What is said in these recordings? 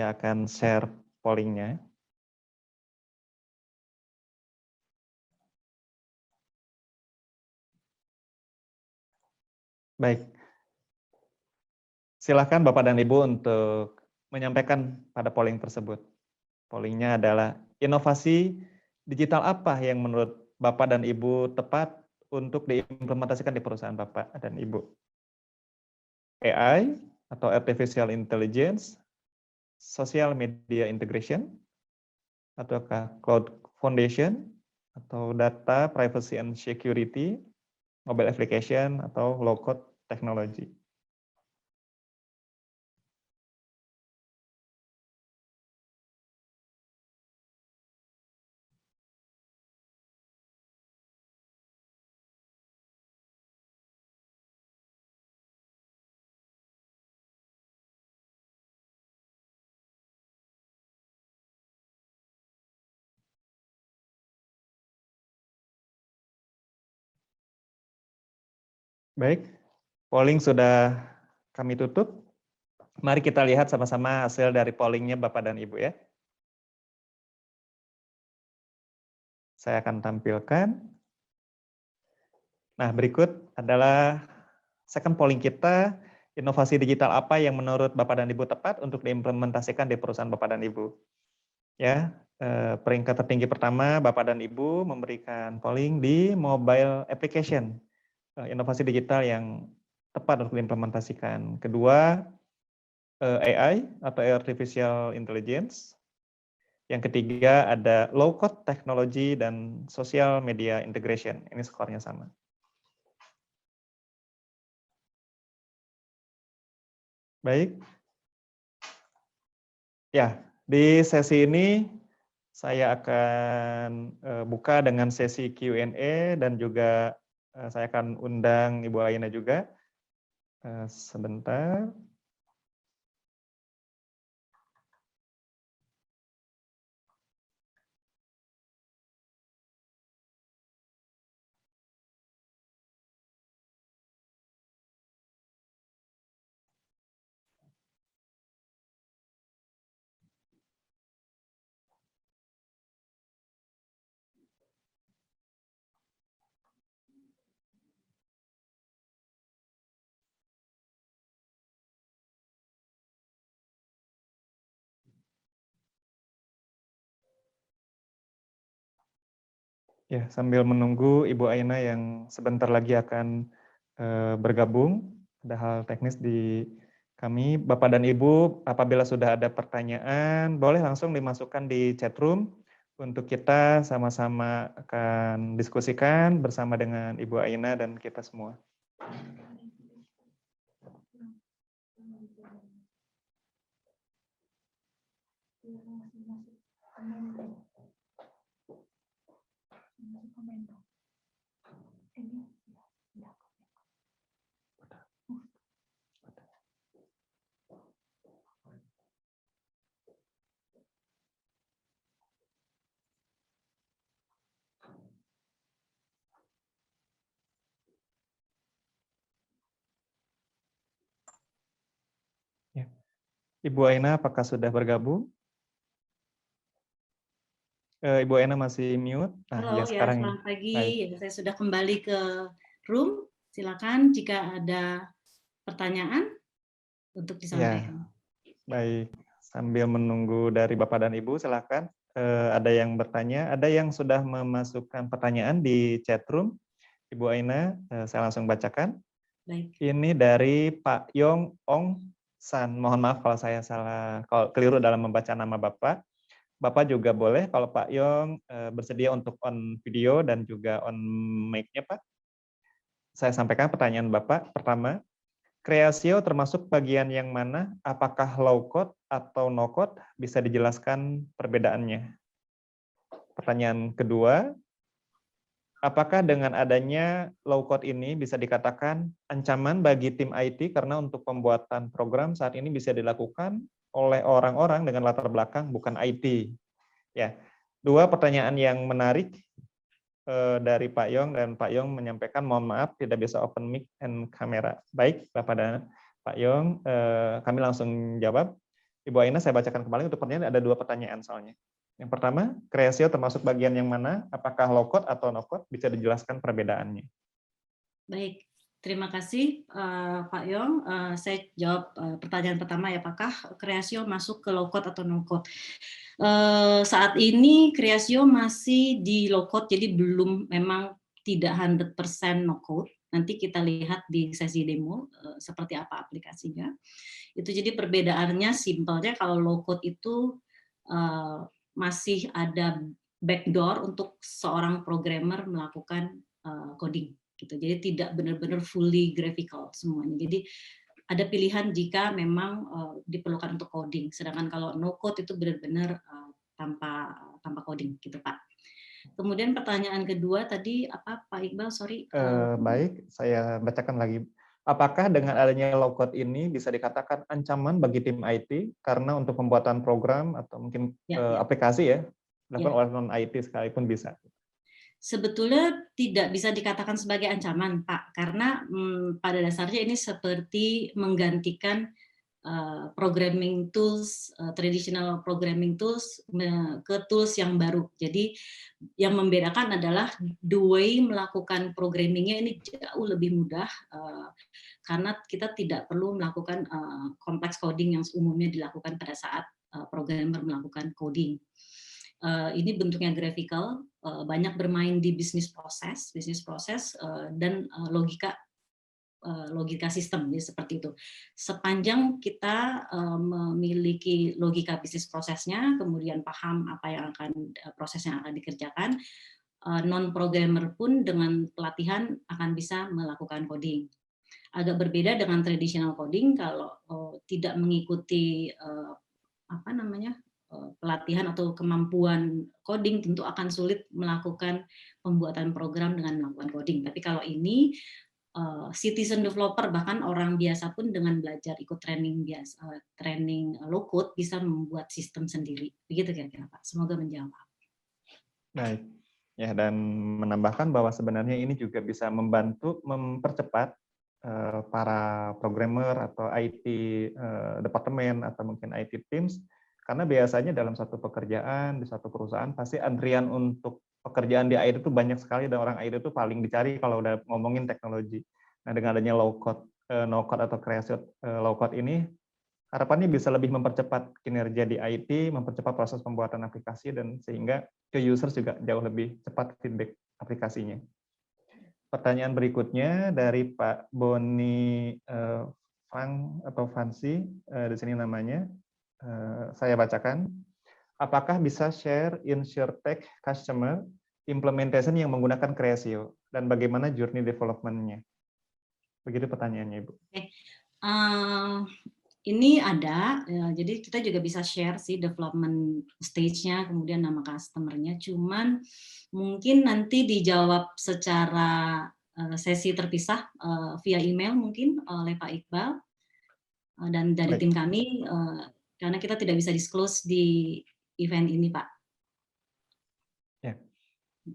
Saya akan share pollingnya. Baik. Silakan Bapak dan Ibu untuk menyampaikan pada polling tersebut. Pollingnya adalah inovasi digital apa yang menurut Bapak dan Ibu tepat untuk diimplementasikan di perusahaan Bapak dan Ibu? AI atau Artificial Intelligence, Social Media Integration, ataukah Cloud Foundation, atau Data Privacy and Security, Mobile Application, atau Low Code Technology. Baik, polling sudah kami tutup. Mari kita lihat sama-sama hasil dari pollingnya Bapak dan Ibu ya. Saya akan tampilkan. Nah, berikut adalah second polling kita, inovasi digital apa yang menurut Bapak dan Ibu tepat untuk diimplementasikan di perusahaan Bapak dan Ibu. Ya, peringkat tertinggi pertama Bapak dan Ibu memberikan polling di mobile application, inovasi digital yang tepat untuk diimplementasikan. Kedua, AI atau Artificial Intelligence. Yang ketiga ada low code technology dan social media integration. Ini skornya sama. Baik. Ya, di sesi ini saya akan buka dengan sesi Q&A dan juga saya akan undang Ibu Aina juga. Sebentar. Ya, sambil menunggu Ibu Aina yang sebentar lagi akan bergabung, ada hal teknis di kami. Bapak dan Ibu, apabila sudah ada pertanyaan, boleh langsung dimasukkan di chat room untuk kita sama-sama akan diskusikan bersama dengan Ibu Aina dan kita semua. Ya. Ibu Aina apakah sudah bergabung? Ibu Aina masih mute. Nah, Halo, ya sekarang selamat pagi. baik. Ya, saya sudah kembali ke room. Silakan jika ada pertanyaan untuk disampaikan. Ya, baik. Sambil menunggu dari Bapak dan Ibu, silakan. Ada yang bertanya, ada yang sudah memasukkan pertanyaan di chat room. Ibu Aina, saya langsung bacakan. Baik. Ini dari Pak Yong Ong San. Mohon maaf kalau saya salah, kalau keliru dalam membaca nama Bapak. Bapak juga boleh kalau Pak Yong bersedia untuk on video dan juga on mic-nya, Pak. Saya sampaikan pertanyaan Bapak. Pertama, Creatio termasuk bagian yang mana? Apakah low code atau no code? Bisa dijelaskan perbedaannya. Pertanyaan kedua, apakah dengan adanya low code ini bisa dikatakan ancaman bagi tim IT karena untuk pembuatan program saat ini bisa dilakukan oleh orang-orang dengan latar belakang bukan IT. Ya, dua pertanyaan yang menarik dari Pak Yong, dan Pak Yong menyampaikan mohon maaf tidak bisa open mic and kamera. Baik, Bapak dan Pak Yong, kami langsung jawab. Ibu Aina, saya bacakan kembali untuk pertanyaan, ada 2 pertanyaan soalnya. Yang pertama, Creasio termasuk bagian yang mana? Apakah low code atau no code? Bisa dijelaskan perbedaannya. Baik, terima kasih Pak Yong. Saya jawab pertanyaan pertama ya, apakah Creasio masuk ke low code atau no code? Saat ini Creasio masih di low code, jadi belum, memang tidak 100% no code. Nanti kita lihat di sesi demo seperti apa aplikasinya. Itu jadi perbedaannya simpelnya, kalau low code itu masih ada backdoor untuk seorang programmer melakukan coding gitu. Jadi tidak benar-benar fully graphical semuanya. Jadi ada pilihan jika memang diperlukan untuk coding. Sedangkan kalau no code itu benar-benar tanpa coding gitu, Pak. Kemudian pertanyaan kedua tadi apa, Pak Iqbal? Sorry. Baik, saya bacakan lagi. Apakah dengan adanya low code ini bisa dikatakan ancaman bagi tim IT karena untuk pembuatan program atau mungkin aplikasi ya dilakukan oleh non IT sekalipun bisa? Sebetulnya tidak bisa dikatakan sebagai ancaman, Pak, karena pada dasarnya ini seperti menggantikan programming tools, traditional programming tools ke tools yang baru. Jadi yang membedakan adalah the way melakukan programmingnya ini jauh lebih mudah karena kita tidak perlu melakukan kompleks coding yang umumnya dilakukan pada saat programmer melakukan coding. Ini bentuknya graphical, banyak bermain di bisnis proses dan logika sistem, ya, seperti itu. Sepanjang kita memiliki logika bisnis prosesnya, kemudian paham apa yang proses yang akan dikerjakan, non programmer pun dengan pelatihan akan bisa melakukan coding. Agak berbeda dengan traditional coding, kalau tidak mengikuti pelatihan atau kemampuan coding, tentu akan sulit melakukan pembuatan program dengan melakukan coding. Tapi kalau ini citizen developer, bahkan orang biasa pun dengan belajar ikut training low code bisa membuat sistem sendiri. Begitu kira-kira, Pak. Semoga menjawab. Baik. Ya, dan menambahkan bahwa sebenarnya ini juga bisa membantu mempercepat para programmer atau IT departemen atau mungkin IT teams, karena biasanya dalam satu pekerjaan di satu perusahaan pasti antrian untuk pekerjaan di IT itu banyak sekali dan orang IT itu paling dicari kalau udah ngomongin teknologi. Nah, dengan adanya low code, no code atau Creasio low code ini, harapannya bisa lebih mempercepat kinerja di IT, mempercepat proses pembuatan aplikasi, dan sehingga ke users juga jauh lebih cepat feedback aplikasinya. Pertanyaan berikutnya dari Pak Boni Fang atau Fancy, di sini namanya, saya bacakan. Apakah bisa share InsurTech customer implementation yang menggunakan Creasio dan bagaimana journey development-nya? Begitu pertanyaannya, Ibu. Ini ada, jadi kita juga bisa share sih development stage-nya, kemudian nama customer-nya. Cuman mungkin nanti dijawab secara sesi terpisah via email mungkin oleh Pak Iqbal dan dari tim kami, karena kita tidak bisa disclose di event ini, Pak. Ya,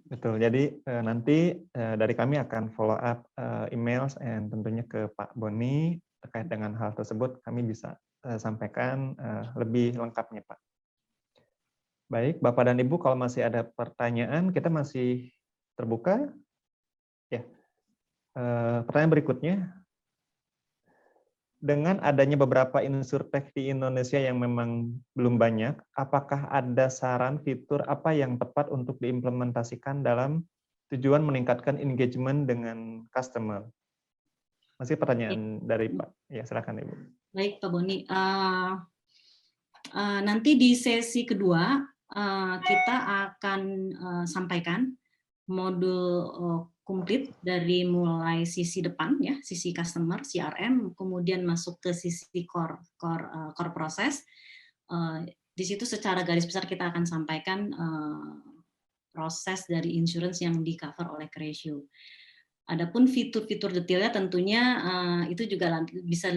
betul. Jadi nanti dari kami akan follow up emails and tentunya ke Pak Boni terkait dengan hal tersebut, kami bisa sampaikan lebih lengkapnya, Pak. Baik, Bapak dan Ibu, kalau masih ada pertanyaan, kita masih terbuka. Ya, pertanyaan berikutnya, dengan adanya beberapa insurtech di Indonesia yang memang belum banyak, apakah ada saran fitur apa yang tepat untuk diimplementasikan dalam tujuan meningkatkan engagement dengan customer? Masih pertanyaan dari Pak. Ya, silakan Ibu. Baik, Pak Boni. Nanti di sesi kedua kita akan sampaikan modul komplit dari mulai sisi depan ya, sisi customer, CRM, kemudian masuk ke sisi core proses. Di situ secara garis besar kita akan sampaikan proses dari insurance yang di cover oleh Creasio. Adapun fitur-fitur detailnya tentunya itu juga bisa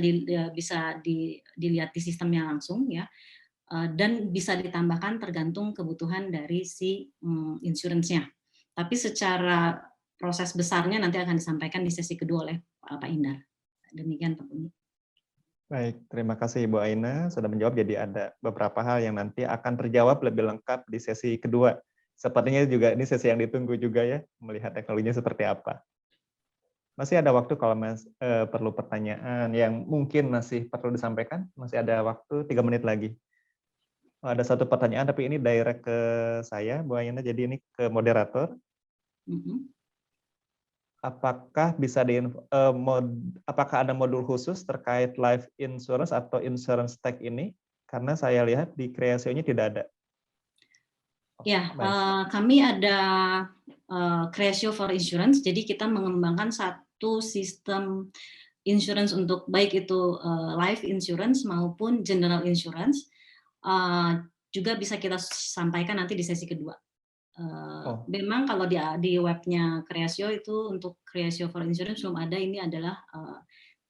dilihat di sistemnya langsung ya, dan bisa ditambahkan tergantung kebutuhan dari si insurance-nya. Tapi secara proses besarnya nanti akan disampaikan di sesi kedua oleh Pak Indar. Demikian Pak Buni. Baik, terima kasih Ibu Aina sudah menjawab. Jadi ada beberapa hal yang nanti akan terjawab lebih lengkap di sesi kedua. Sepertinya juga ini sesi yang ditunggu juga ya, melihat teknologinya seperti apa. Masih ada waktu kalau Mas perlu pertanyaan yang mungkin masih perlu disampaikan, masih ada waktu 3 menit lagi. Oh, ada satu pertanyaan tapi ini direct ke saya, Bu Aina, jadi ini ke moderator. Mhm. Apakah apakah ada modul khusus terkait life insurance atau insurance tech ini? Karena saya lihat di Kreasionya tidak ada. Oh, Ya, baik. kami ada Creatio for Insurance, jadi kita mengembangkan satu sistem insurance untuk baik itu life insurance maupun general insurance, juga bisa kita sampaikan nanti di sesi kedua. Oh, Memang kalau di webnya Creatio itu untuk Creatio for Insurance belum ada, ini adalah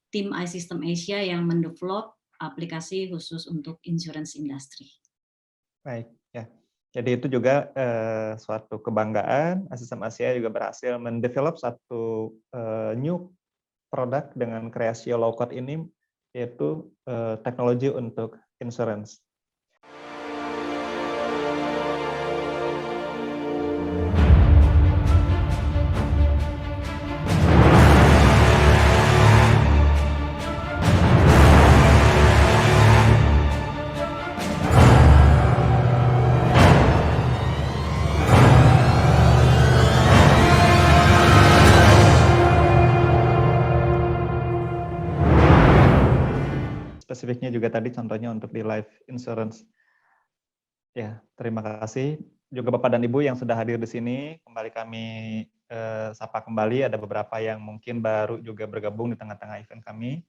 tim iSystem Asia yang mendevelop aplikasi khusus untuk insurance industry. baik ya. Jadi itu juga suatu kebanggaan. Asistem Asia juga berhasil mendevelop satu new produk dengan Kreasio low code ini, yaitu teknologi untuk insurance. Spesifiknya juga tadi contohnya untuk di life insurance. Ya, terima kasih juga Bapak dan Ibu yang sudah hadir di sini. Kembali kami sapa kembali, ada beberapa yang mungkin baru juga bergabung di tengah-tengah event kami.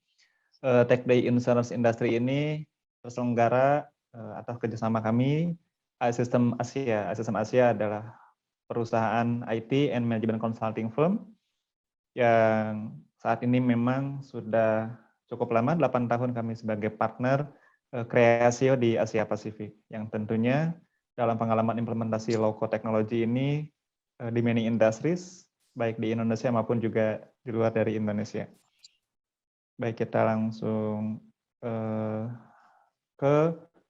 Tech Day Insurance Industry ini terselenggara atas kerjasama kami, iSystem Asia. iSystem Asia adalah perusahaan IT and Management Consulting Firm yang saat ini memang sudah cukup lama, 8 tahun kami sebagai partner Kreasio di Asia Pasifik, yang tentunya dalam pengalaman implementasi low-code teknologi ini di many industries, baik di Indonesia maupun juga di luar dari Indonesia. Baik, kita langsung ke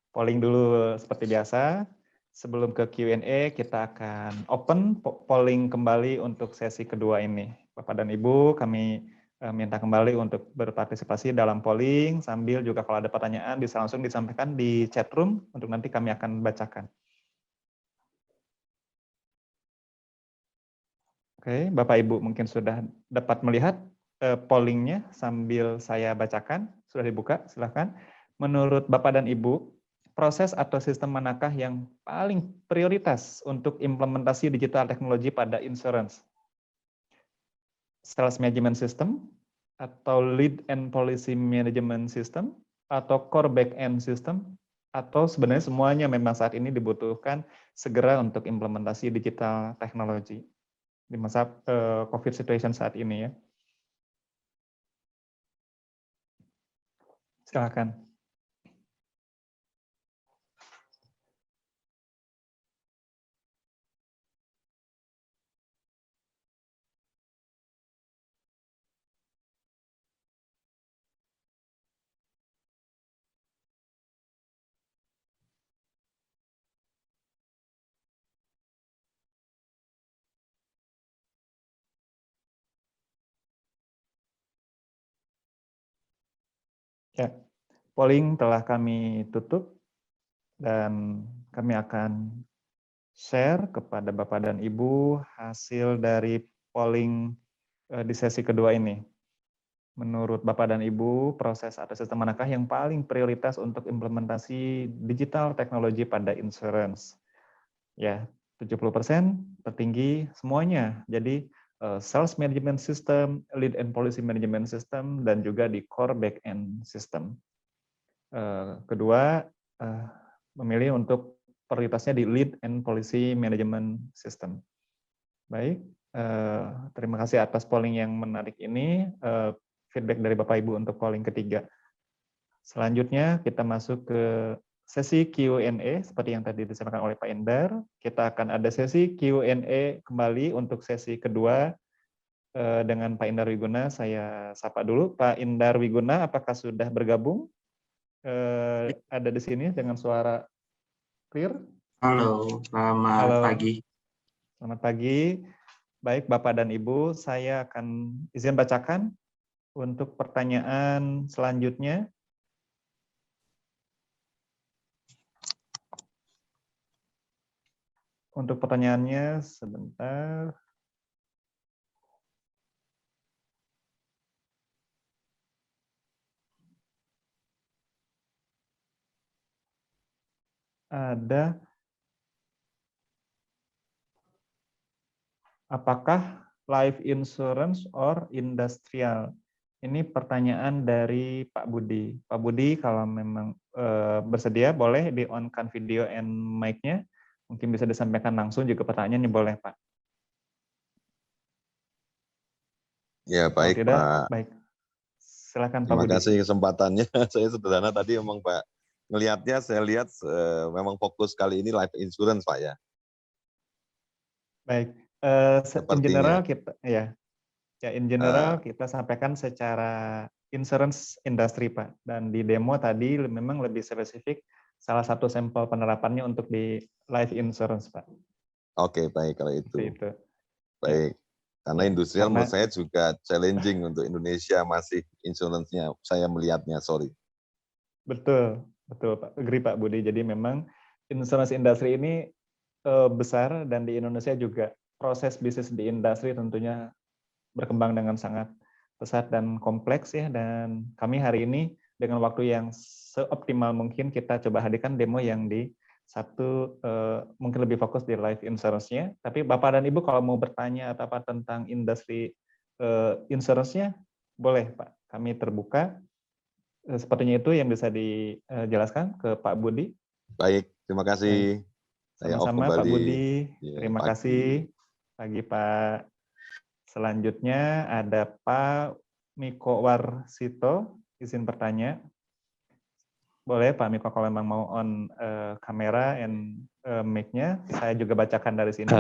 polling dulu seperti biasa. Sebelum ke Q&A, kita akan open polling kembali untuk sesi kedua ini. Bapak dan Ibu, kami minta kembali untuk berpartisipasi dalam polling, sambil juga kalau ada pertanyaan bisa langsung disampaikan di chat room, untuk nanti kami akan bacakan. Oke, Bapak Ibu mungkin sudah dapat melihat pollingnya sambil saya bacakan. Sudah dibuka, silakan. Menurut Bapak dan Ibu, proses atau sistem manakah yang paling prioritas untuk implementasi digital teknologi pada insurance? Sales management system, atau lead and policy management system, atau core back-end system, atau sebenarnya semuanya memang saat ini dibutuhkan segera untuk implementasi digital teknologi di masa COVID situation saat ini ya. Silakan. Ya, polling telah kami tutup dan kami akan share kepada Bapak dan Ibu hasil dari polling di sesi kedua ini. Menurut Bapak dan Ibu, proses atau sistem manakah yang paling prioritas untuk implementasi digital teknologi pada insurance? Ya, 70% tertinggi semuanya. Jadi sales management system, lead and policy management system, dan juga di core back-end system. Kedua, memilih untuk prioritasnya di lead and policy management system. Baik, terima kasih atas polling yang menarik ini. Feedback dari Bapak Ibu untuk polling ketiga. Selanjutnya kita masuk ke sesi Q&A seperti yang tadi disampaikan oleh Pak Endar. Kita akan ada sesi Q&A kembali untuk sesi kedua dengan Pak Indar Wiguna. Saya sapa dulu. Pak Indar Wiguna, apakah sudah bergabung? Ada di sini dengan suara clear? Halo, selamat Halo, pagi. selamat pagi. Baik, Bapak dan Ibu, saya akan izin bacakan untuk pertanyaan selanjutnya. Untuk pertanyaannya, sebentar. Ada, apakah life insurance or industrial? Ini pertanyaan dari Pak Budi. Pak Budi, kalau memang bersedia, boleh di-on-kan video and mic-nya. Mungkin bisa disampaikan langsung juga pertanyaannya, boleh Pak. Ya, Kalau baik tidak, Pak. baik. Silakan Pak Terima Budi. kasih kesempatannya. Saya sederhana tadi emang Pak. Ngelihatnya saya lihat memang fokus kali ini life insurance Pak ya. Baik. In Sepertinya. general kita in general kita sampaikan secara insurance industry Pak. Dan di demo tadi memang lebih spesifik salah satu sampel penerapannya untuk di life insurance Pak. Oke, baik kalau itu. Seperti itu. Baik. Karena Ya, industrial karena menurut saya juga challenging untuk Indonesia masih insurance-nya. Saya melihatnya, sorry. betul Pak. Agree Pak Budi. Jadi memang insurance industry ini besar dan di Indonesia juga proses bisnis di industri tentunya berkembang dengan sangat pesat dan kompleks ya, dan kami hari ini dengan waktu yang seoptimal mungkin kita coba hadirkan demo yang di Sabtu mungkin lebih fokus di life insurance-nya. Tapi Bapak dan Ibu kalau mau bertanya atau apa tentang industri insurance-nya, boleh Pak. Kami terbuka. Sepertinya itu yang bisa dijelaskan ke Pak Budi. Baik, terima kasih. Saya off Sama-sama Pak kembali. Budi. Ya, Terima pagi. kasih. Pagi Pak. Selanjutnya ada Pak Miko Warsito, izin bertanya. Boleh Pak Miko kalau memang mau on kamera and mic-nya, saya juga bacakan dari sini.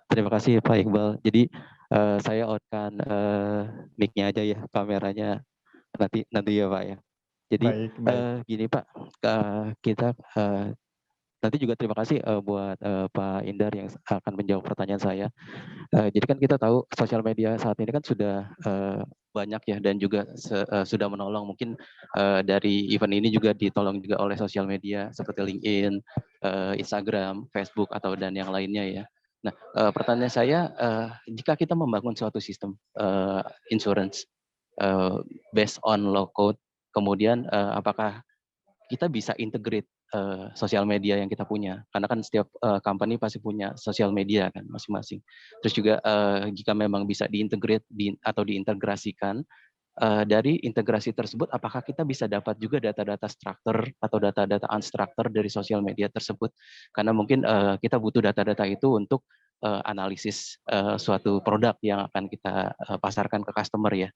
Terima kasih Pak Iqbal. Jadi saya on-kan mic-nya aja ya, kameranya nanti ya Pak ya. Jadi baik. gini Pak, kita nanti juga terima kasih buat Pak Indar yang akan menjawab pertanyaan saya. Jadi kan kita tahu sosial media saat ini kan sudah banyak ya, dan juga sudah menolong. Mungkin dari event ini juga ditolong juga oleh sosial media seperti LinkedIn, Instagram, Facebook dan yang lainnya ya. Nah, pertanyaan saya, jika kita membangun suatu sistem insurance based on low code, kemudian apakah kita bisa integrate sosial media yang kita punya, karena kan setiap company pasti punya sosial media kan masing-masing. Terus juga jika memang bisa diintegrate atau diintegrasikan, dari integrasi tersebut apakah kita bisa dapat juga data-data structure atau data-data unstructured dari sosial media tersebut, karena mungkin kita butuh data-data itu untuk analisis suatu produk yang akan kita pasarkan ke customer ya.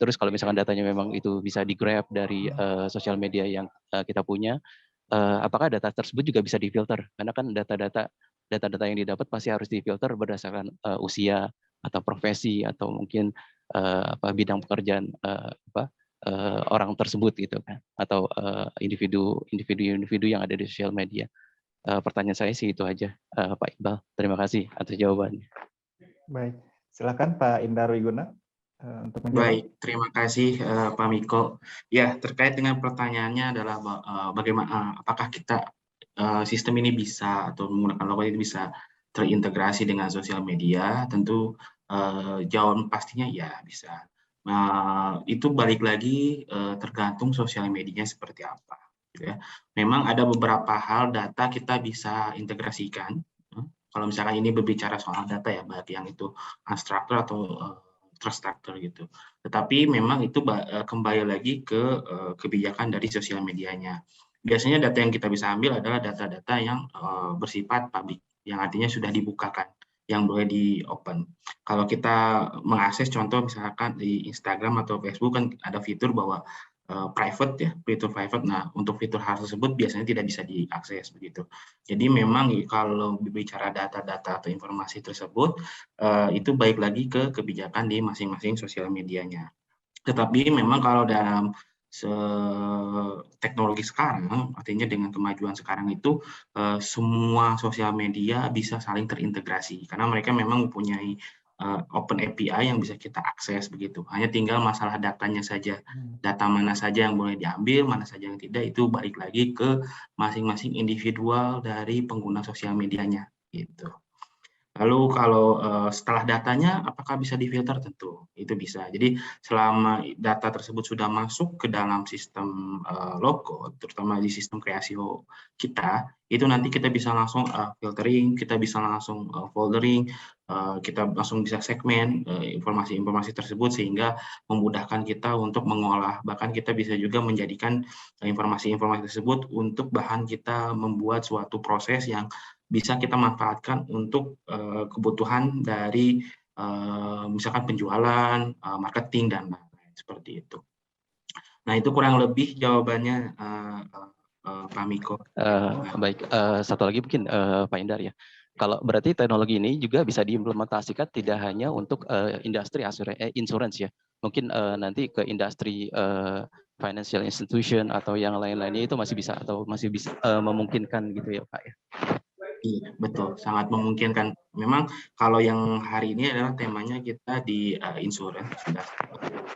Terus kalau misalkan datanya memang itu bisa di-grab dari sosial media yang kita punya, apakah data tersebut juga bisa difilter? Karena kan data-data yang didapat pasti harus difilter berdasarkan usia atau profesi atau mungkin bidang pekerjaan orang tersebut gitu kan, atau individu yang ada di sosial media. Pertanyaan saya sih itu aja, Pak Iqbal. Terima kasih atas jawabannya. Baik, silakan Pak Indar Wiguna untuk menjawab. Baik, terima kasih Pak Miko. Ya, terkait dengan pertanyaannya adalah bagaimana, apakah kita sistem ini bisa atau menggunakan logo ini bisa terintegrasi dengan sosial media? Tentu jawaban pastinya ya bisa. Itu balik lagi tergantung sosial medianya seperti apa. Gitu ya. Memang ada beberapa hal data kita bisa integrasikan. Kalau misalkan ini berbicara soal data ya, baik yang itu unstructured atau terstruktur gitu. Tetapi memang itu kembali lagi ke kebijakan dari sosial medianya. Biasanya data yang kita bisa ambil adalah data-data yang bersifat publik, yang artinya sudah dibukakan, yang boleh di-open. Kalau kita mengakses contoh misalkan di Instagram atau Facebook kan ada fitur bahwa private ya, fitur private. Nah, untuk fitur hal tersebut biasanya tidak bisa diakses begitu. Jadi memang kalau bicara data-data atau informasi tersebut itu baik lagi ke kebijakan di masing-masing sosial medianya. Tetapi memang kalau dalam teknologi sekarang, artinya dengan kemajuan sekarang itu semua sosial media bisa saling terintegrasi karena mereka memang mempunyai open API yang bisa kita akses begitu. Hanya tinggal masalah datanya saja. Data mana saja yang boleh diambil, mana saja yang tidak, itu balik lagi ke masing-masing individual dari pengguna sosial medianya gitu. Lalu kalau setelah datanya, apakah bisa difilter? Tentu, itu bisa. Jadi selama data tersebut sudah masuk ke dalam sistem low-code, terutama di sistem Kreasio kita, itu nanti kita bisa langsung filtering, kita bisa langsung foldering, kita langsung bisa segmen informasi-informasi tersebut sehingga memudahkan kita untuk mengolah. Bahkan kita bisa juga menjadikan informasi-informasi tersebut untuk bahan kita membuat suatu proses yang bisa kita manfaatkan untuk kebutuhan dari misalkan penjualan, marketing, dan lain-lain seperti itu. Nah, itu kurang lebih jawabannya Pak Miko. Baik, satu lagi mungkin Pak Indar ya. Kalau berarti teknologi ini juga bisa diimplementasikan tidak hanya untuk industri insurance ya, mungkin nanti ke industri financial institution atau yang lain-lainnya itu masih bisa atau masih bisa memungkinkan gitu ya Pak ya. Iya, betul, sangat memungkinkan. Memang kalau yang hari ini adalah temanya kita di insurance sudah,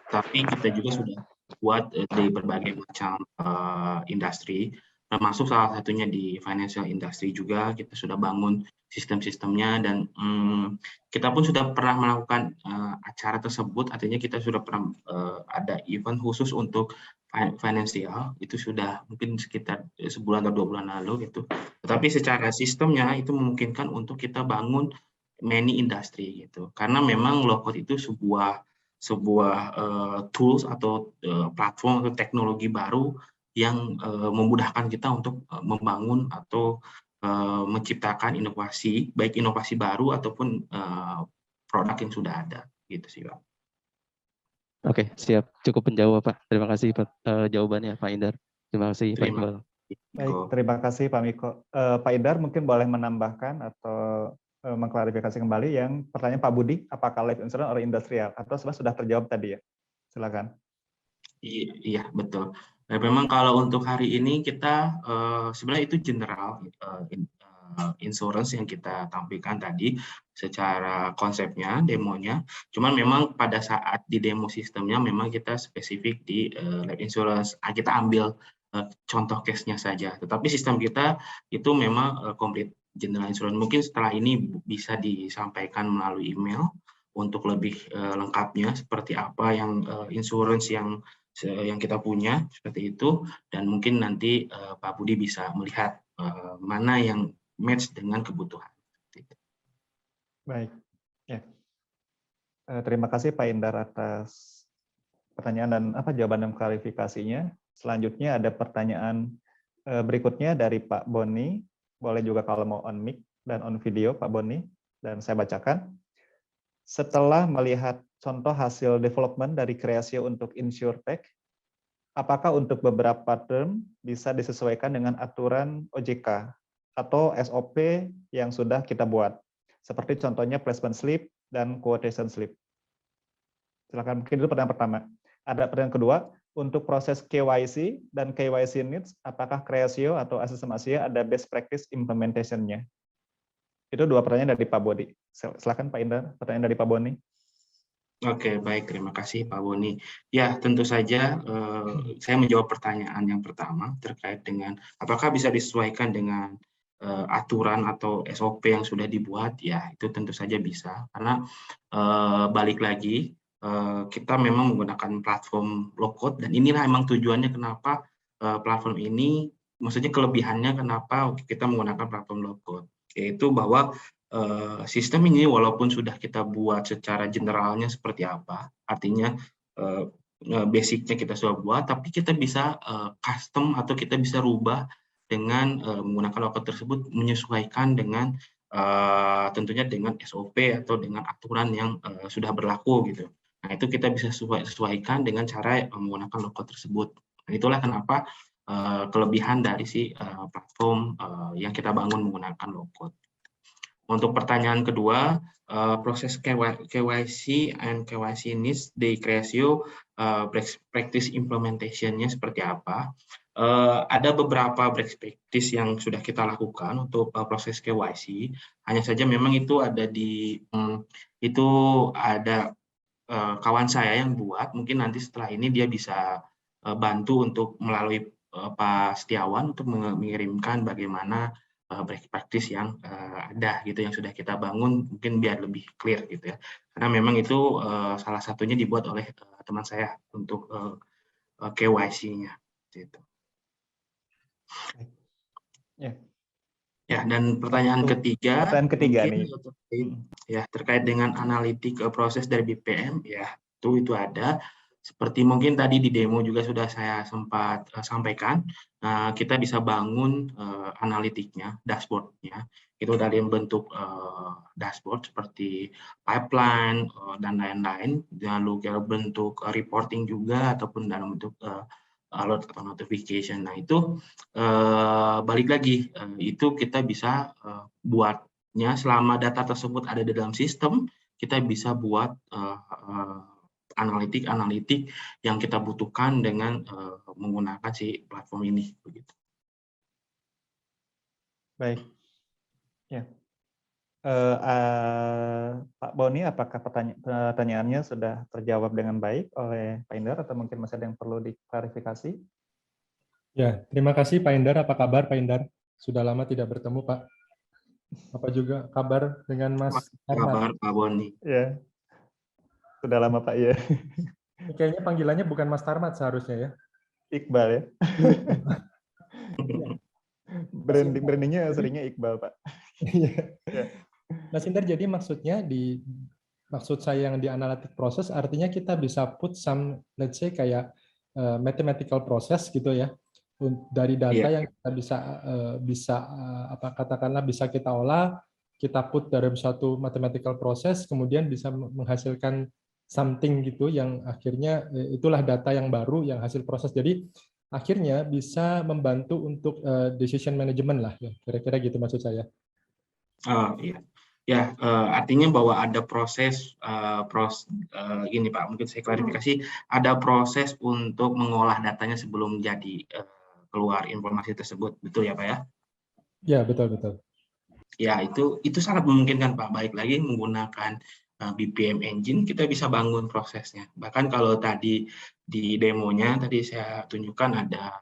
tapi kita juga sudah buat di berbagai macam industri, termasuk salah satunya di financial industry juga kita sudah bangun sistem-sistemnya dan kita pun sudah pernah melakukan acara tersebut, artinya kita sudah pernah ada event khusus untuk finansial, itu sudah mungkin sekitar sebulan atau 2 bulan lalu gitu. Tetapi secara sistemnya itu memungkinkan untuk kita bangun many industry gitu. Karena memang low-code itu sebuah tools atau platform atau teknologi baru yang memudahkan kita untuk membangun atau menciptakan inovasi, baik inovasi baru ataupun produk yang sudah ada gitu sih Pak. Oke, siap. Cukup menjawab Pak. Terima kasih Pak jawabannya Pak Indar. Terima kasih Pak Iqbal. Baik, terima kasih Pak Miko. Pak Indar mungkin boleh menambahkan atau mengklarifikasi kembali yang pertanyaan Pak Budi, apakah life insurance atau industrial atau sudah terjawab tadi ya? Silakan. Iya, betul. Nah, memang kalau untuk hari ini kita sebenarnya itu general insurance yang kita tampilkan tadi secara konsepnya, demonya. Cuman memang pada saat di demo sistemnya memang kita spesifik di life insurance. Kita ambil contoh case-nya saja. Tetapi sistem kita itu memang complete general insurance. Mungkin setelah ini bisa disampaikan melalui email untuk lebih lengkapnya seperti apa yang insurance yang kita punya seperti itu, dan mungkin nanti Pak Budi bisa melihat mana yang match dengan kebutuhan. Baik, ya. Terima kasih Pak Indar atas pertanyaan dan jawaban dan klarifikasinya. Selanjutnya ada pertanyaan berikutnya dari Pak Boni. Boleh juga kalau mau on mic dan on video Pak Boni, dan saya bacakan. Setelah melihat contoh hasil development dari Kreasio untuk InsurTech, apakah untuk beberapa term bisa disesuaikan dengan aturan OJK atau SOP yang sudah kita buat, seperti contohnya placement slip dan quotation slip? Silakan, mungkin itu pertanyaan pertama. Ada pertanyaan kedua, untuk proses KYC dan KYC needs, apakah Kreasio atau Asesem Asia ada best practice implementation-nya? Itu dua pertanyaan dari Pak Boni. Silakan Pak Indar, pertanyaan dari Pak Boni. Oke, baik, terima kasih Pak Boni. Ya, tentu saja saya menjawab pertanyaan yang pertama terkait dengan apakah bisa disesuaikan dengan aturan atau SOP yang sudah dibuat. Ya, itu tentu saja bisa, karena balik lagi kita memang menggunakan platform low-code, dan inilah emang tujuannya kenapa platform ini, maksudnya kelebihannya kenapa kita menggunakan platform low-code, yaitu bahwa sistem ini walaupun sudah kita buat secara generalnya seperti apa, artinya basicnya kita sudah buat, tapi kita bisa custom atau kita bisa rubah dengan menggunakan low-code tersebut menyesuaikan dengan tentunya dengan SOP atau dengan aturan yang sudah berlaku gitu. Nah, itu kita bisa sesuaikan dengan cara menggunakan low-code tersebut. Itulah kenapa kelebihan dari si platform yang kita bangun menggunakan low-code. Untuk pertanyaan kedua, proses KYC and KYC needs di Kreasio practice implementation-nya seperti apa? Ada beberapa best practice yang sudah kita lakukan untuk proses KYC. Hanya saja memang itu ada kawan saya yang buat. Mungkin nanti setelah ini dia bisa bantu untuk melalui Pak Setiawan untuk mengirimkan bagaimana best practice yang ada gitu yang sudah kita bangun, mungkin biar lebih clear gitu ya. Karena memang itu salah satunya dibuat oleh teman saya untuk KYC-nya gitu. Ya, dan pertanyaan ketiga nih. Ya, terkait dengan analitik proses dari BPM, ya itu ada. Seperti mungkin tadi di demo juga sudah saya sempat sampaikan, kita bisa bangun analitiknya, dashboard-nya, itu dari bentuk dashboard seperti pipeline dan lain-lain, lalu bentuk reporting juga ataupun dalam bentuk alert atau notification. Nah itu balik lagi, itu kita bisa buatnya selama data tersebut ada di dalam sistem, kita bisa buat analitik yang kita butuhkan dengan menggunakan si platform ini begitu. Baik. Ya. Pak Boni, apakah pertanyaannya sudah terjawab dengan baik oleh Pak Indar atau mungkin masih ada yang perlu diklarifikasi? Ya, terima kasih Pak Indar. Apa kabar Pak Indar? Sudah lama tidak bertemu Pak. Apa juga kabar dengan Mas Kabar Pak Boni? Ya. Sudah lama Pak ya. Kayaknya panggilannya bukan Mas Tarmat seharusnya ya. Iqbal ya. Brandingnya seringnya Iqbal Pak. Ya. Mas Indar, jadi maksudnya maksud saya yang di analytic proses artinya kita bisa put some, let's say kayak mathematical process gitu ya, dari data yang kita bisa katakanlah bisa kita olah, kita put dalam suatu mathematical process, kemudian bisa menghasilkan something gitu yang akhirnya itulah data yang baru yang hasil proses. Jadi akhirnya bisa membantu untuk decision management lah ya, kira-kira gitu maksud saya. Iya. Ya, artinya bahwa ada proses gini Pak, mungkin saya klarifikasi, ada proses untuk mengolah datanya sebelum jadi keluar informasi tersebut, betul ya Pak ya? Ya, betul. Ya, itu sangat memungkinkan Pak, baik lagi menggunakan BPM engine, kita bisa bangun prosesnya. Bahkan kalau tadi di demonya, tadi saya tunjukkan ada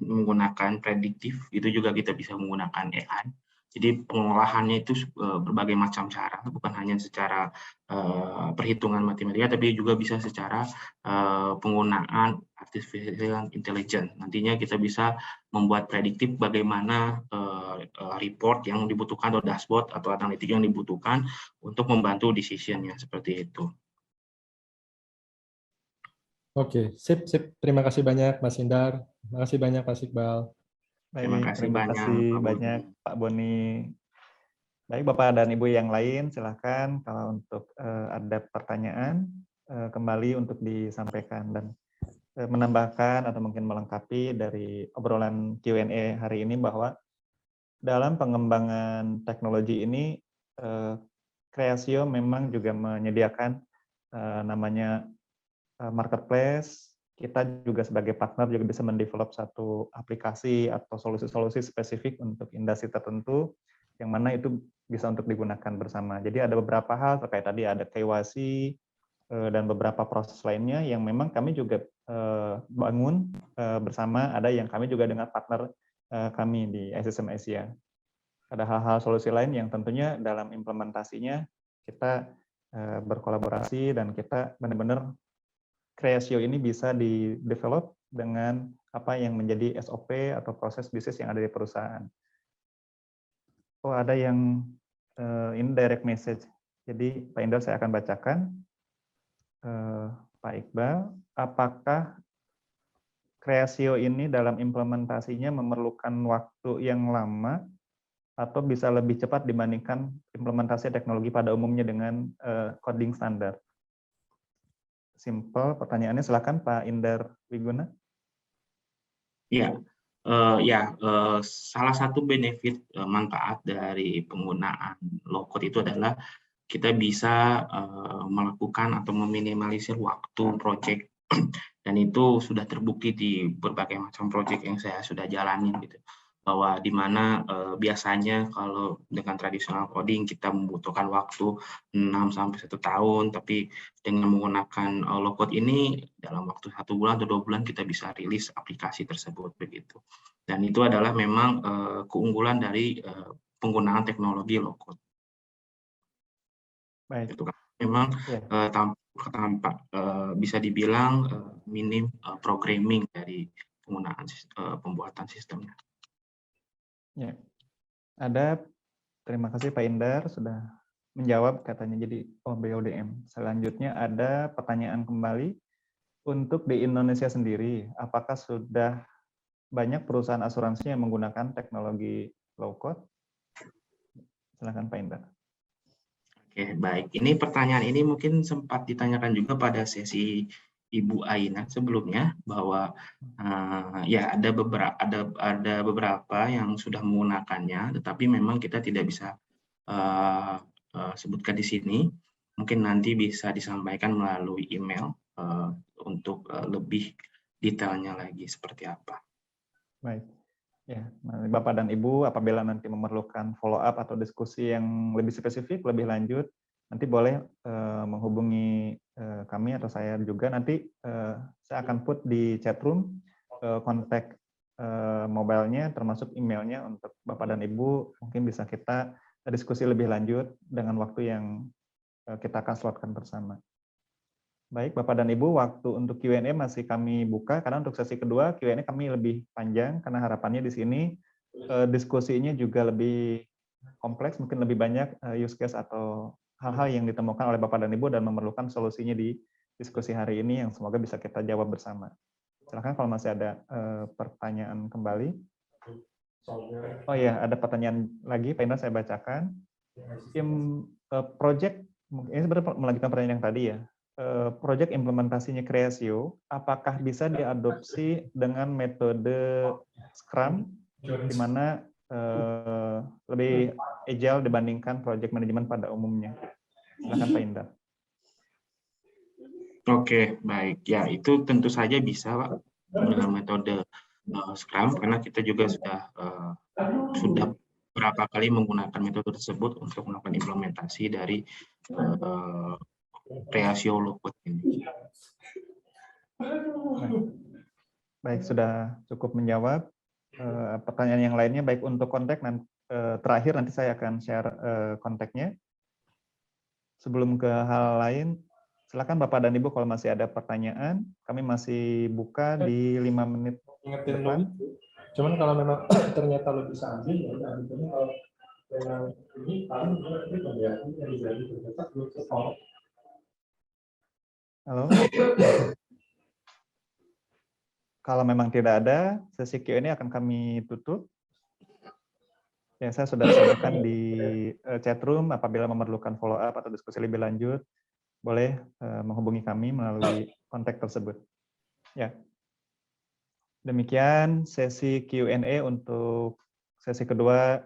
menggunakan prediktif, itu juga kita bisa menggunakan AI. Jadi pengolahannya itu berbagai macam cara, bukan hanya secara perhitungan matematika, tapi juga bisa secara penggunaan artificial intelligence. Nantinya kita bisa membuat prediktif bagaimana report yang dibutuhkan atau dashboard atau analitik yang dibutuhkan untuk membantu decision-nya seperti itu. Oke, sip. Terima kasih banyak Mas Indar. Terima kasih banyak Pak Iqbal. Terima kasih banyak Pak Boni. Baik Bapak dan Ibu yang lain, silakan kalau untuk ada pertanyaan kembali untuk disampaikan dan menambahkan atau mungkin melengkapi dari obrolan Q&A hari ini bahwa dalam pengembangan teknologi ini Kreasio memang juga menyediakan namanya marketplace. Kita juga sebagai partner juga bisa mendevelop satu aplikasi atau solusi-solusi spesifik untuk industri tertentu yang mana itu bisa untuk digunakan bersama. Jadi ada beberapa hal terkait tadi ada KYC dan beberapa proses lainnya yang memang kami juga bangun bersama. Ada yang kami juga dengan partner kami di SSM Asia. Ada hal-hal solusi lain yang tentunya dalam implementasinya kita berkolaborasi dan kita benar-benar Kreasio ini bisa di-develop dengan apa yang menjadi SOP atau proses bisnis yang ada di perusahaan. Oh, ada yang indirect message. Jadi Pak Indar saya akan bacakan. Pak Iqbal, apakah Kreasio ini dalam implementasinya memerlukan waktu yang lama atau bisa lebih cepat dibandingkan implementasi teknologi pada umumnya dengan coding standar? Simple pertanyaannya, silakan Pak Indar Wiguna. Ya, salah satu benefit manfaat dari penggunaan low code itu adalah kita bisa melakukan atau meminimalisir waktu project dan itu sudah terbukti di berbagai macam project yang saya sudah jalani gitu, bahwa di mana biasanya kalau dengan tradisional coding kita membutuhkan waktu 6 sampai 1 tahun, tapi dengan menggunakan low code ini dalam waktu 1 bulan atau 2 bulan kita bisa rilis aplikasi tersebut begitu. Dan itu adalah memang keunggulan dari penggunaan teknologi low code. Baik. Itu kan memang Ya. tampak bisa dibilang minim programming dari penggunaan pembuatan sistemnya. Ya. Terima kasih Pak Indar sudah menjawab katanya jadi BODM. Selanjutnya ada pertanyaan kembali untuk di Indonesia sendiri, apakah sudah banyak perusahaan asuransi yang menggunakan teknologi low code? Silakan Pak Indar. Oke, baik. Ini pertanyaan ini mungkin sempat ditanyakan juga pada sesi Ibu Aina sebelumnya bahwa ya ada beberapa yang sudah menggunakannya, tetapi memang kita tidak bisa sebutkan di sini. Mungkin nanti bisa disampaikan melalui email untuk lebih detailnya lagi seperti apa. Baik. Ya, Bapak dan Ibu, apabila nanti memerlukan follow up atau diskusi yang lebih spesifik, lebih lanjut, nanti boleh menghubungi kami atau saya juga. Nanti saya akan put di chat room kontak mobile-nya termasuk emailnya untuk Bapak dan Ibu. Mungkin bisa kita diskusi lebih lanjut dengan waktu yang kita akan slotkan bersama. Baik, Bapak dan Ibu, waktu untuk Q&A masih kami buka, karena untuk sesi kedua Q&A kami lebih panjang, karena harapannya di sini diskusinya juga lebih kompleks, mungkin lebih banyak use case atau hal-hal yang ditemukan oleh Bapak dan Ibu dan memerlukan solusinya di diskusi hari ini yang semoga bisa kita jawab bersama. Silakan kalau masih ada pertanyaan kembali. Oh iya, ada pertanyaan lagi, Pak Indra, saya bacakan. Project, ini sebenarnya melanjutkan pertanyaan yang tadi ya. Project implementasinya Creasio, apakah bisa diadopsi dengan metode Scrum, di mana lebih agile dibandingkan project management pada umumnya? Silakan Pak Indra. Oke, baik. Ya, itu tentu saja bisa, Pak, dengan metode Scrum, karena kita juga sudah beberapa kali menggunakan metode tersebut untuk melakukan implementasi dari Creasio low code ini. Baik, sudah cukup menjawab. Pertanyaan yang lainnya, baik untuk kontak, terakhir nanti saya akan share kontaknya. Sebelum ke hal lain, silakan Bapak dan Ibu kalau masih ada pertanyaan, kami masih buka di 5 menit depan. Cuman kalau memang ternyata lo bisa ambil, ya udah ambil. Kalau memang ini paling ya yang jadi terdekat belum setor. Halo. Kalau memang tidak ada, sesi Q&A akan kami tutup. Ya, saya sudah sampaikan di chat room, apabila memerlukan follow up atau diskusi lebih lanjut, boleh menghubungi kami melalui kontak tersebut. Ya. Demikian sesi Q&A untuk sesi kedua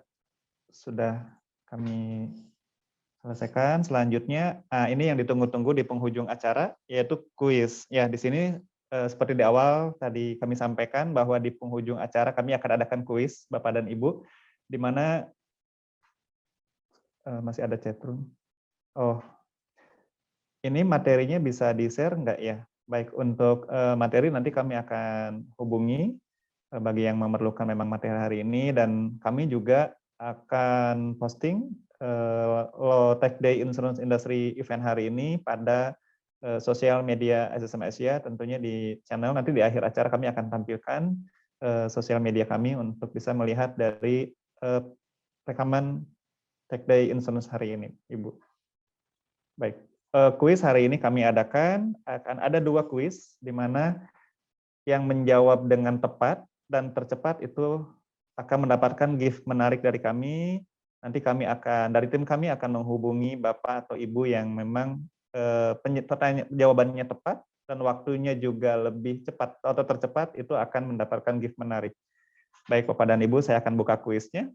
sudah kami selesaikan. Selanjutnya, ini yang ditunggu-tunggu di penghujung acara, yaitu kuis. Ya, di sini seperti di awal tadi kami sampaikan bahwa di penghujung acara kami akan adakan kuis, Bapak dan Ibu, di mana masih ada chat room. Oh, ini materinya bisa di-share enggak ya? Baik, untuk materi nanti kami akan hubungi bagi yang memerlukan memang materi hari ini, dan kami juga akan posting Low Tech Day Insurance Industry event hari ini pada sosial media SSM Asia, tentunya di channel. Nanti di akhir acara kami akan tampilkan sosial media kami untuk bisa melihat dari rekaman Tech Day Insurance hari ini, Ibu. Baik, kuis hari ini kami adakan, akan ada 2 kuis, di mana yang menjawab dengan tepat dan tercepat itu akan mendapatkan gift menarik dari kami. Nanti dari tim kami akan menghubungi Bapak atau Ibu yang memang jawabannya tepat dan waktunya juga lebih cepat atau tercepat, itu akan mendapatkan gift menarik. Baik Bapak dan Ibu, saya akan buka kuisnya.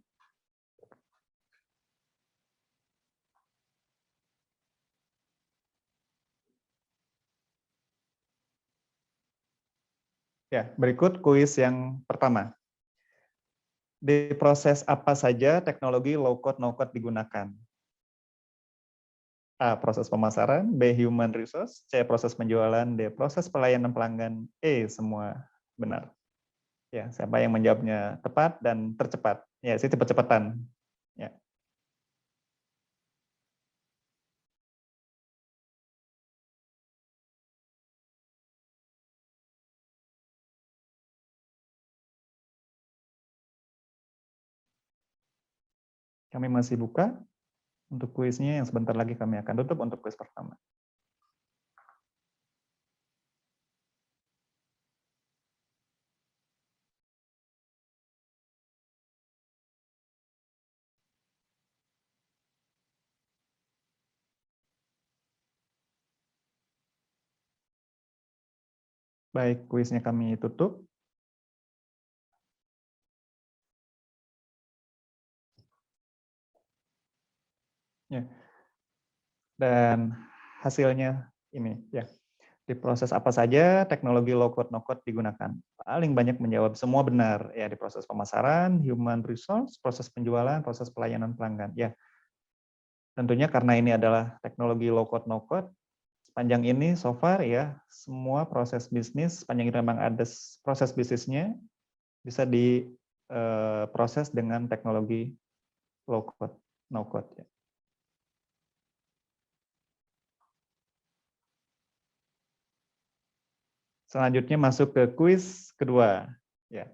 Ya, berikut kuis yang pertama. Di proses apa saja teknologi low code no code digunakan? A. Proses pemasaran, B. Human resource, C. Proses penjualan, D. Proses pelayanan pelanggan, E. Semua benar. Ya, siapa yang menjawabnya tepat dan tercepat? Ya, sih cepat-cepatan. Ya. Kami masih buka untuk kuisnya yang sebentar lagi kami akan tutup untuk kuis pertama. Baik, kuisnya kami tutup. Ya. Dan hasilnya ini ya. Di proses apa saja teknologi low code no code digunakan? Paling banyak menjawab semua benar ya, di proses pemasaran, human resource, proses penjualan, proses pelayanan pelanggan. Ya. Tentunya karena ini adalah teknologi low code no code, sepanjang ini so far ya, semua proses bisnis sepanjang itu memang ada proses bisnisnya bisa diproses dengan teknologi low code no code ya. Selanjutnya masuk ke kuis kedua. Ya,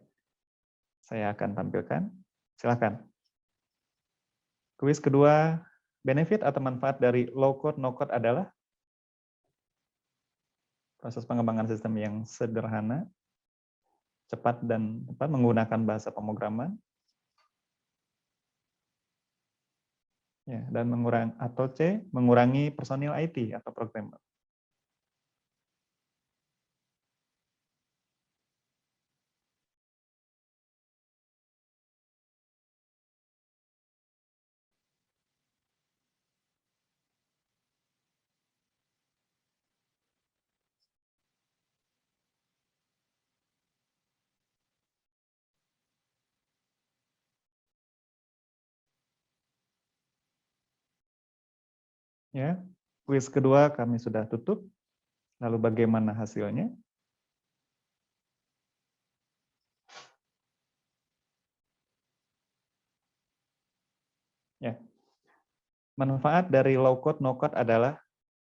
saya akan tampilkan. Silakan. Kuis kedua, benefit atau manfaat dari low code no code adalah proses pengembangan sistem yang sederhana, cepat dan tepat menggunakan bahasa pemrograman. Ya, dan mengurangi personil IT atau programmer. Ya, kuis kedua kami sudah tutup. Lalu bagaimana hasilnya? Ya. Manfaat dari low code no code adalah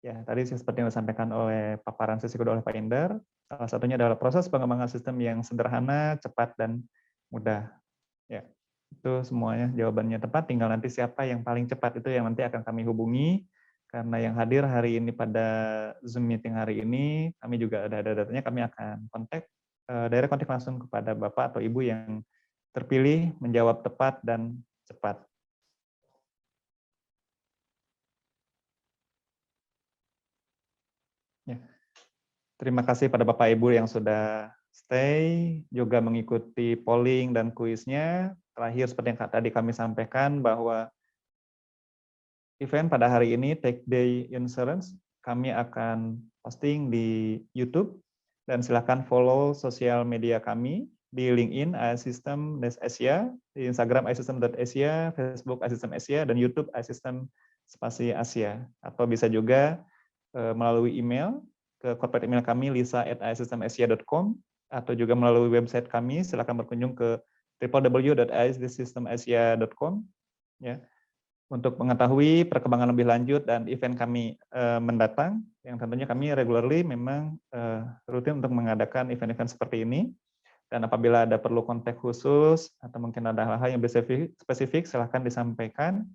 ya tadi seperti yang disampaikan oleh paparan sesi kedua oleh Pak Indar, salah satunya adalah proses pengembangan sistem yang sederhana, cepat dan mudah. Ya. Itu semuanya jawabannya tepat, tinggal nanti siapa yang paling cepat itu yang nanti akan kami hubungi. Karena yang hadir hari ini pada Zoom meeting hari ini, kami juga ada datanya, kami akan direct kontak langsung kepada Bapak atau Ibu yang terpilih menjawab tepat dan cepat. Ya. Terima kasih pada Bapak Ibu yang sudah stay, juga mengikuti polling dan kuisnya. Terakhir seperti yang tadi kami sampaikan bahwa event pada hari ini, Tech Day Insurance, kami akan posting di YouTube, dan silakan follow sosial media kami di LinkedIn iSystem-Asia, di Instagram iSystem.asia, Facebook iSystem Asia, dan YouTube iSystem Spasi Asia. Atau bisa juga melalui email ke corporate email kami lisa@isystemasia.com, atau juga melalui website kami, silakan berkunjung ke www.isystemasia.com ya. Untuk mengetahui perkembangan lebih lanjut dan event kami mendatang, yang tentunya kami regularly memang rutin untuk mengadakan event-event seperti ini. Dan apabila ada perlu kontak khusus atau mungkin ada hal-hal yang spesifik, silahkan disampaikan.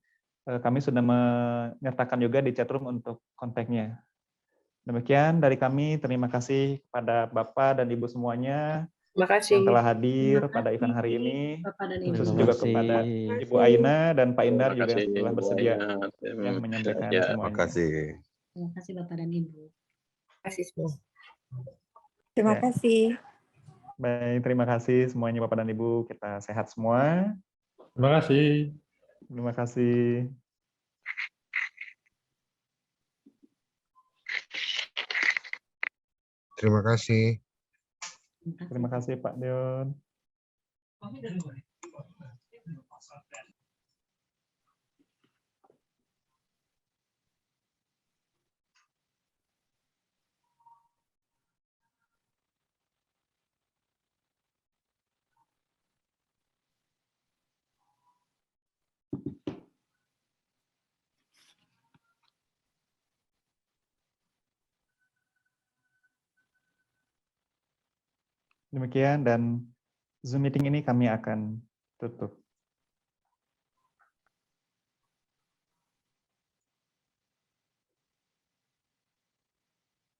Kami sudah menyertakan juga di chatroom untuk kontaknya. Demikian dari kami, terima kasih kepada Bapak dan Ibu semuanya. Terima kasih. Yang telah hadir pada event hari ini, Bapak dan Ibu. terus juga kepada Ibu Aina dan Pak Indar juga yang telah bersedia yang menyampaikan semuanya. Terima kasih. Terima kasih Bapak dan Ibu. Terima kasih semua. Terima Ya. kasih. Baik, terima kasih semuanya Bapak dan Ibu. Kita sehat semua. Terima kasih. Terima kasih. Terima kasih. Terima kasih Pak Dion. Demikian dan Zoom meeting ini kami akan tutup.